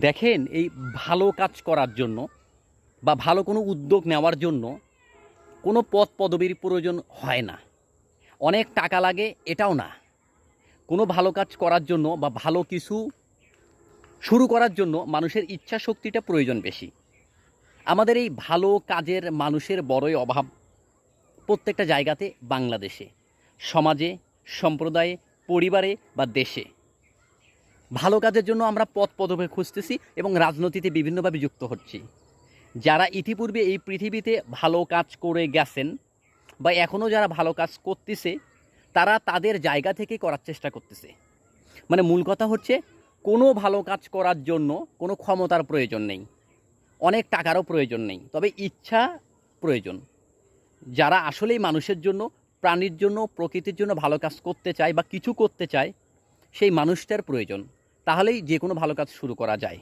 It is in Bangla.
দেখেন, এই ভালো কাজ করার জন্য বা ভালো কোনো উদ্যোগ নেওয়ার জন্য কোনো পদ পদবীর প্রয়োজন হয় না, অনেক টাকা লাগে এটাও না। কোনো ভালো কাজ করার জন্য বা ভালো কিছু শুরু করার জন্য মানুষের ইচ্ছা শক্তিটা প্রয়োজন বেশি। আমাদের এই ভালো কাজের মানুষের বড়ই অভাব প্রত্যেকটা জায়গাতে, বাংলাদেশে, সমাজে, সম্প্রদায়ে, পরিবারে বা দেশে। ভালো কাজের জন্য আমরা পথ পদক্ষেপ খুঁজতেছি এবং রাজনীতিতে বিভিন্নভাবে যুক্ত হচ্ছি। যারা ইতিপূর্বে এই পৃথিবীতে ভালো কাজ করে গেছেন বা এখনও যারা ভালো কাজ করতেছে, তারা তাদের জায়গা থেকে করার চেষ্টা করতেছে। মানে মূল কথা হচ্ছে, কোনো ভালো কাজ করার জন্য কোনো ক্ষমতার প্রয়োজন নেই, অনেক টাকারও প্রয়োজন নেই, তবে ইচ্ছা প্রয়োজন। যারা আসলেই মানুষের জন্য, প্রাণীর জন্য, প্রকৃতির জন্য ভালো কাজ করতে চায় বা কিছু করতে চায়, সেই মানুষটার প্রয়োজন। তাহলেই যে কোনো ভালো কাজ শুরু করা যায়।